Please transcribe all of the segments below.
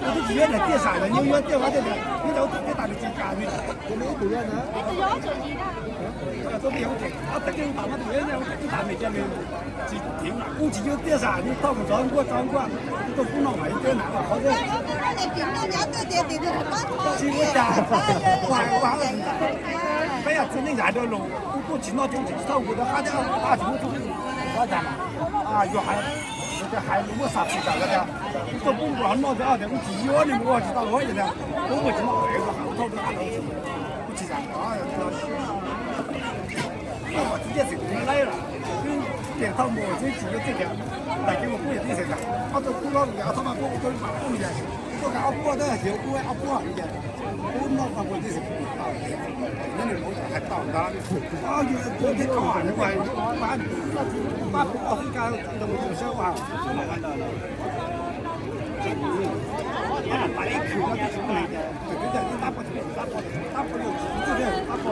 我都医院在电啥的，你要电话的，你到别打个机干的，我没有住院呢。都没有钱，啊，这个大妈的院呢，我就大没见没去听了，估计就电啥，你找不着我找我，都不能外边来了，好像。其实我家，我要真的按照路，我进了就进去找我的，他家打进我就我家了，啊，有还。这还我啥子干个的？都不管老子啊！我第一晚的我知道我现在，我不进了外个后头都打到不去噻。啊，我直接是进来了，电脑模式记录这个，来给我补一点噻。他都补了2他妈补都补一点，我看补的就补啊补啊一点，补了他我这是补到，那你老子还到哪里？啊，就这搞完的话，把保险杆都不小啊。啊，打一口那就是对的，对的，你打不了，打不了，这个打不。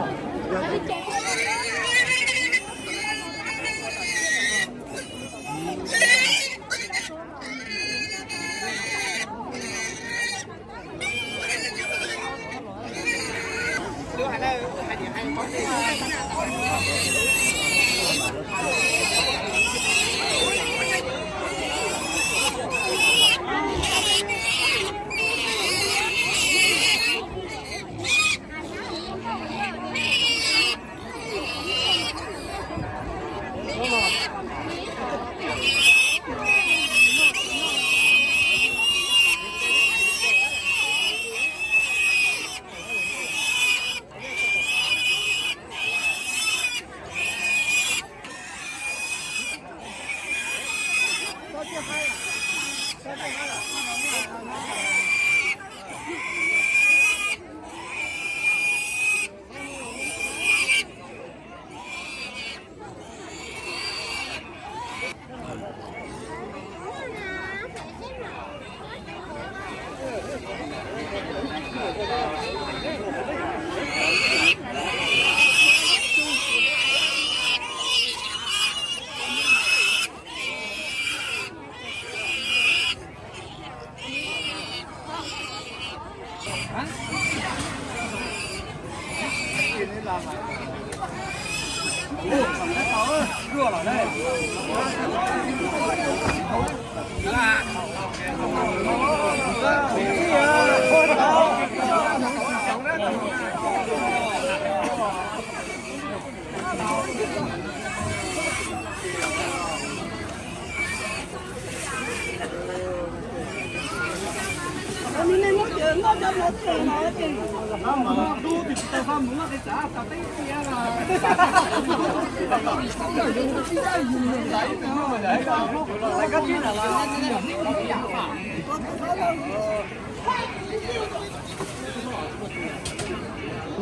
热了嘞！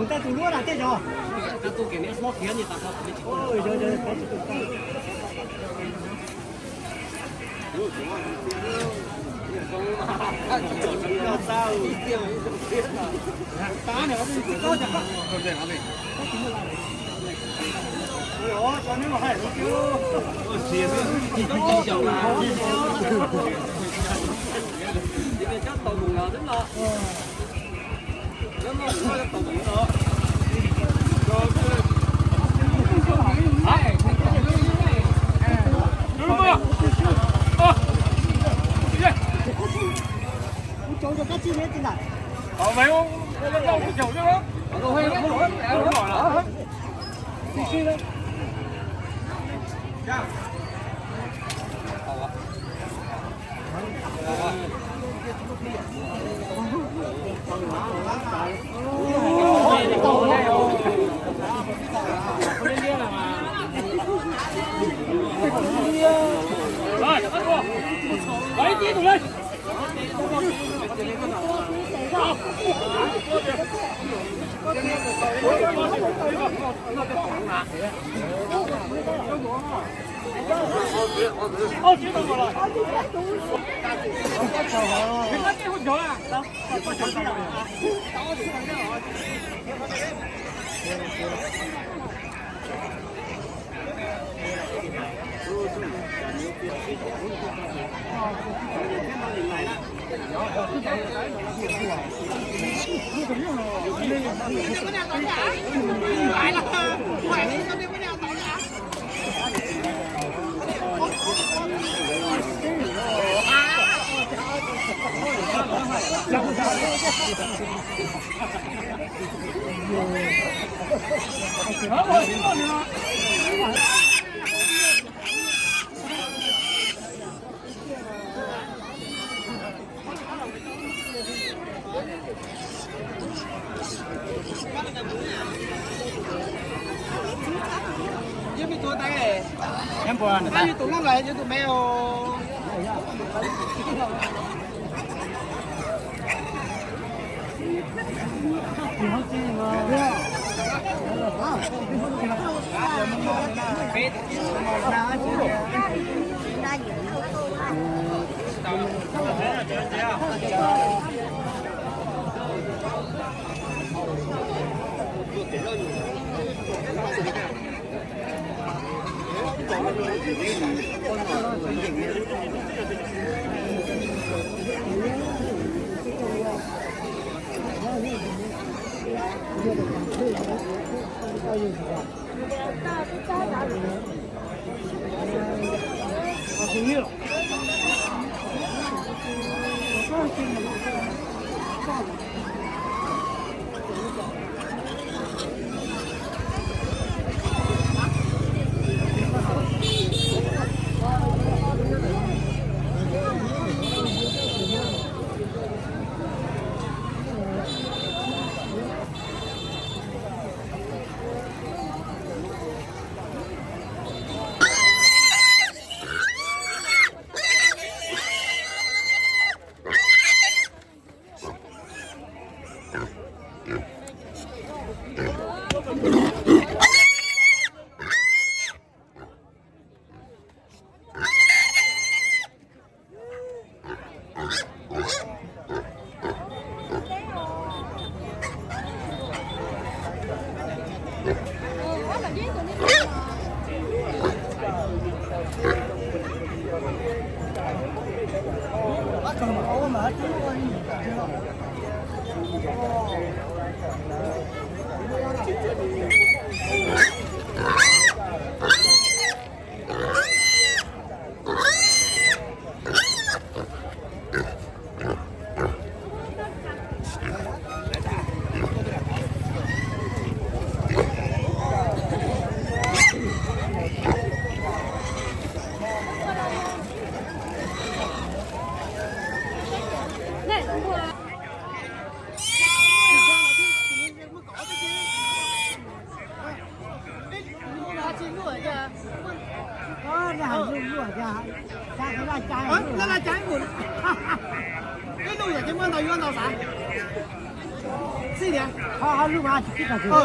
我在走路了，这着。那都给你老天你打他自己。哦，这开始都干。要打一点，打两个就高点，对对对。哦，小牛还有丢，写的你真小了，这个叫豆腐了，真的。那么快就豆腐了。哎，有什么？啊，谢。我找着他今天进来。好，没有，我要我找着了。我会，我来了。必须的。这样。好了。来，阿哥，来接住来。哦，接到我了。你看这会球啊？我球进了。打我球进了。来了，快点，兄弟们俩倒下。Ini tu tak eh? Yang pun. Tapi tu lang lah, itu meo.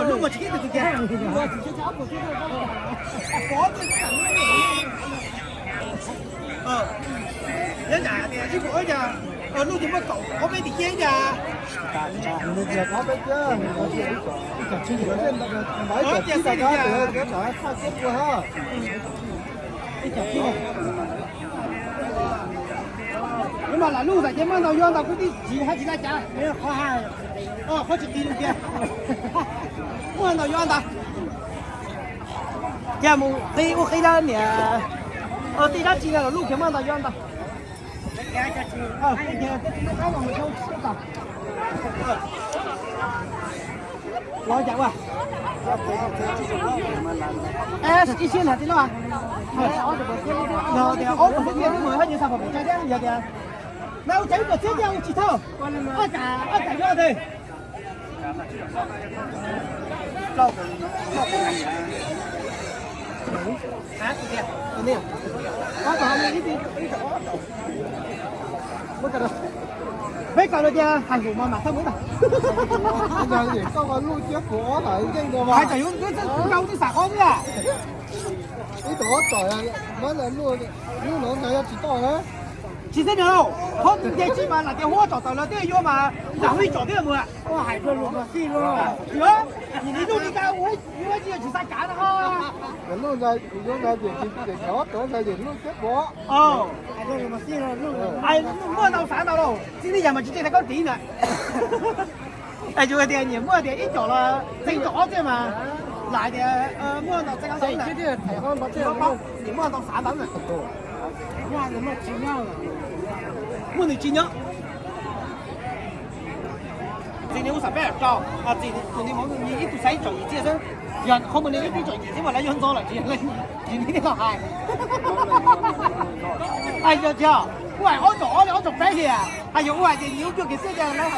Lúc mà chỉ cái từ kia, tôi chỉ cháu của tôi có tôi nhớ nhà thì cái của nhà lúc thì mới cậu có mấy tiền chế nhà người nhà có biết chứ cái chuyện gì lên nói chuyện cái đó được cái đó sao xếp qua ha nhưng mà là lúc này cái món nào do nào cũng đi chỉ hay chỉ là trả khó hai khó chỉ đi luôn kia món nào do nào giờ một khi đó nè đi đó chỉ là lúc cái món nào do nào cái nó bằng một số tập lo chạy qua chỉ xuyên hả tí nó à rồi thì ốp một cái kia mới hết như sao mà bị cháy giờ kìa đâu cháy được chết nhau chỉ thôi ở cả do thì hả kìa nè có còn cái gì mấy con kia hành vụ mà không muốn giờ thì có con nuôi chết của lại cái đồ mà phải chạy uống cái đâu cái sạc ốm nha cái tổ trời ơi mới là nuôi nó này chỉ to hả 其实呢，好多天起码那天我找到了这药嘛，哪会找这么？我还是弄个细了。哟，你弄这个我就要去啥干的哈？弄个点条，多个点弄结果。哦，还是什么细了弄。哎，我到3道了，今天要么就在那搞定了。哎，就点你摸点一脚了，真脚的嘛，来的摸到这个上的。这太好把这样包，你摸到3道了。哇，什么质量了？摸的质量。今天我上班早啊，今天我你一度3做2次，人後面你一度做2次話你養咗啦，今天個係。哎呀姐，我係我做咩嘢啊？係用我係電腦叫佢即係咧係。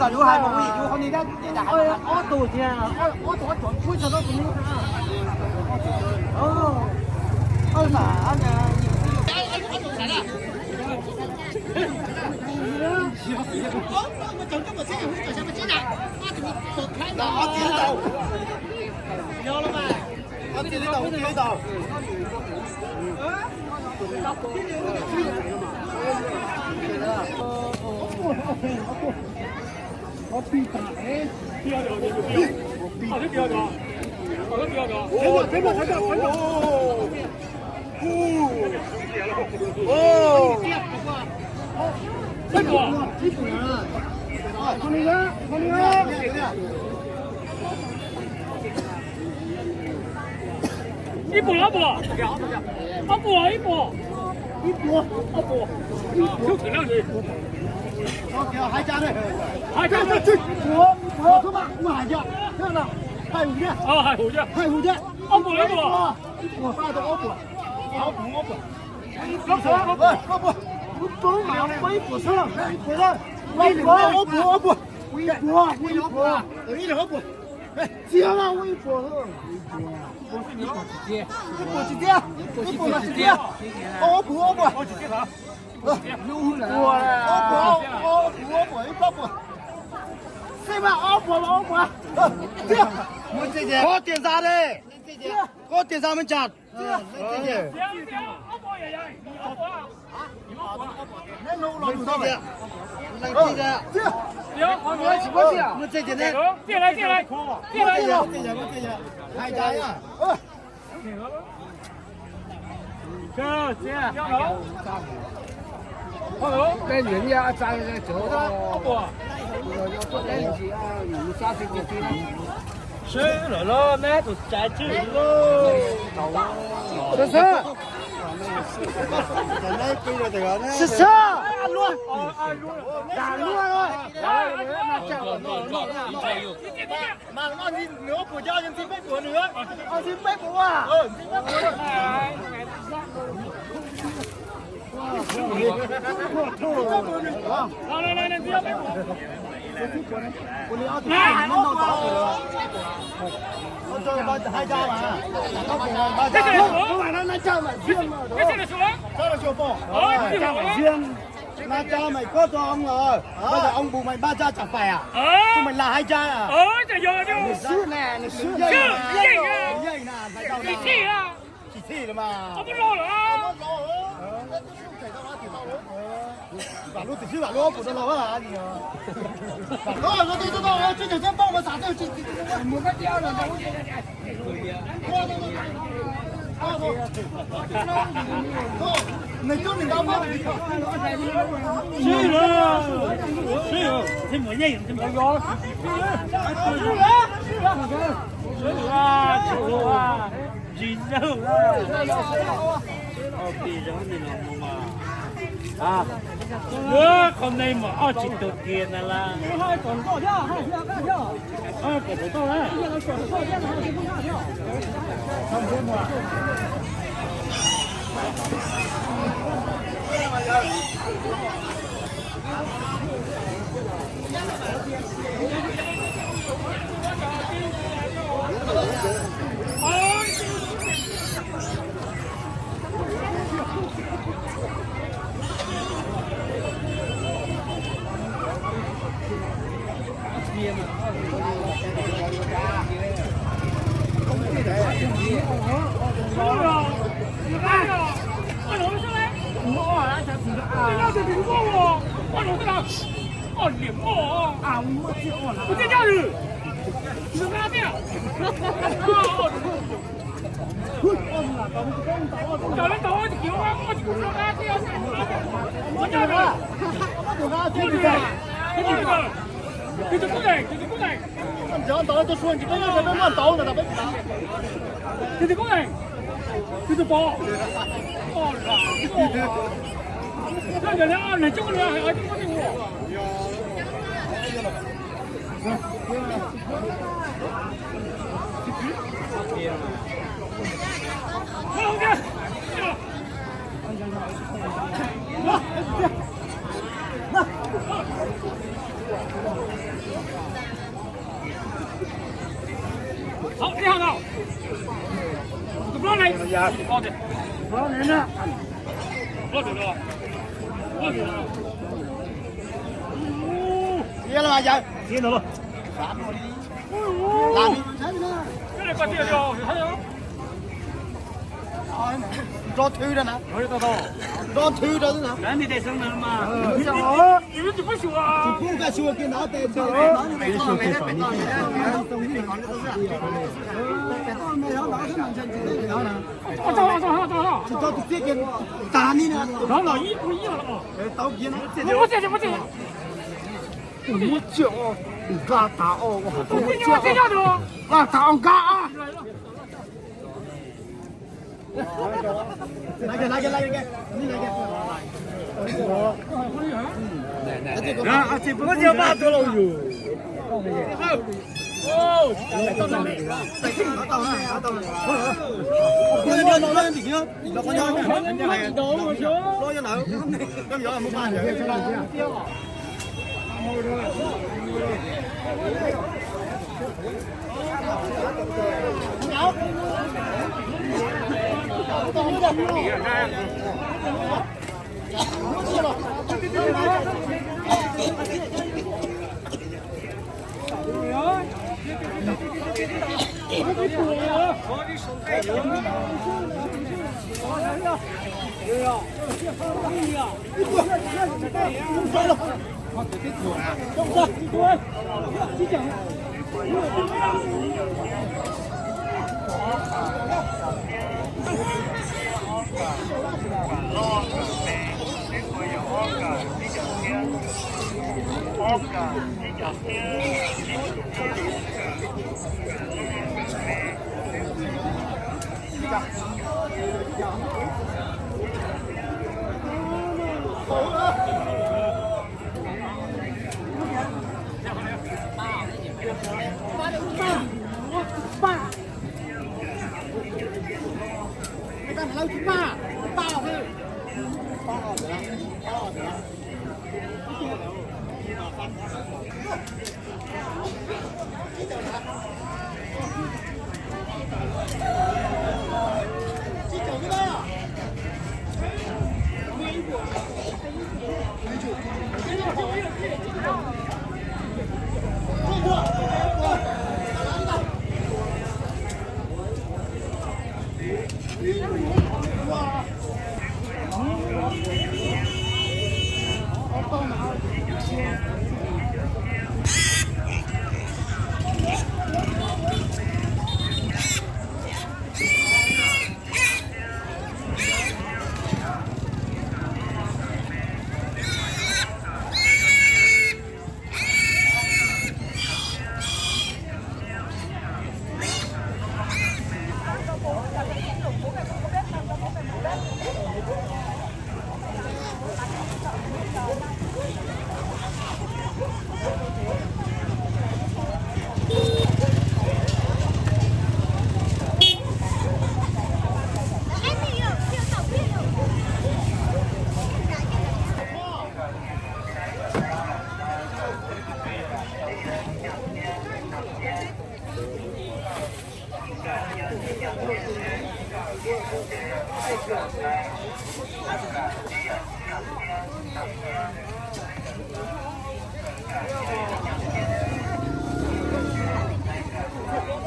就要係冇嘢，要看你家日日係。我做啫，我做灰塵都做唔到。哦，啱嘛啱嘅。我走这么近，我走这么近了，那怎么走开的？啊，接着走，有了吗？啊，接着走，接着走。我逼打哎，不要走，好的不要走，好的不要走。真的，这个，看那个，一步，就挺亮的。还加的，还加的，我他妈我还加，这样的，太五件，啊，还好太五件，一步，我发的我不，我走马微博上，微博，哎，接了微博上。我直接，我不，我直接他，是吧？我点啥的？我点啥么家？我这点呢？进来，还加呀？跟人家站在走的，不，要做在一起啊，有啥子给对了？是了，那就在这喽。这是打乱了。那你牛不加人被捕牛，你被捕啊？来，不要被捕。我这把还加完，这是我晚上那加满天嘛，这是什么？加了小包，加满天，那加mày có cho ông rồi, bây giờ ông bù mày 3 cha chẳng phải à? Chúng mày là 2 cha à? Trời ơi, Lịch sử nè, lịch sử dây nè, nè, dây nè, phải đâu chỉ nào? thị à? Chỉ thị rồi mà. Không có lo nữa. Bà lúc từ bà lúc của tôi lo hả gì à? Rồi tôi chứ đừng bông mà xả tôi chỉ muốn cái đeo là đâu. Này chút mình đâu có. Thế mà nhảy thế mà gió. Gì đâu à, nữa con này mà ở chỉ đầu tiên là hai còn to nhá, hai theo các nhá. cái đấy to đấy. 那这苹果哦，我弄个哦柠檬啊，我这家人是哪的？叫你到我就叫我就说哪的？我家人，你就过来，你就过来。你这样到都说你这个在那乱倒呢，他们。你就过来，你就包。哦啦。那个俩人叫人还就我的我。好的。好，你好了。不让来。好的。不让人呢。我走了。我走了。接了吗？姐，接到了。哪里？这里快点了，还有。找推着呢？我到到。找推着呢？那你得生人嘛？你们怎么修啊？不敢修，给拿带走。别修这方面。走。这到这个打你呢？老一不一样了啊！刀片呢？我这。我叫你干打哦，我这家的哦。啊打干啊！来个，你来个。啊，这不叫马多了哟。哦，到那里，到了。我要拿你听，老关家，老要拿，咁有冇辦嘅？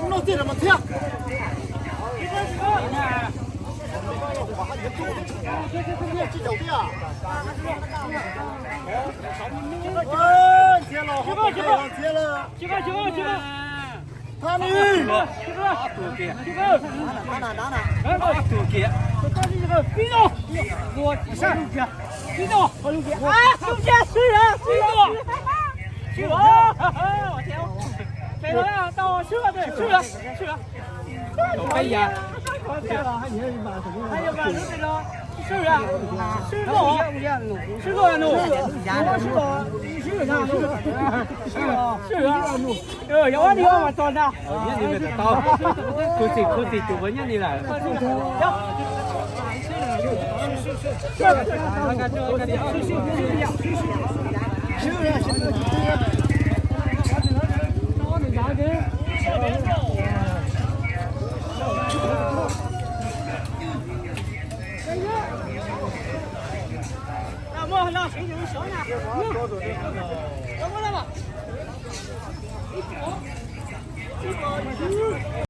那这怎么跳？你这是酒店。接了，接了，几个，他们让谁就是小点，要过来吧。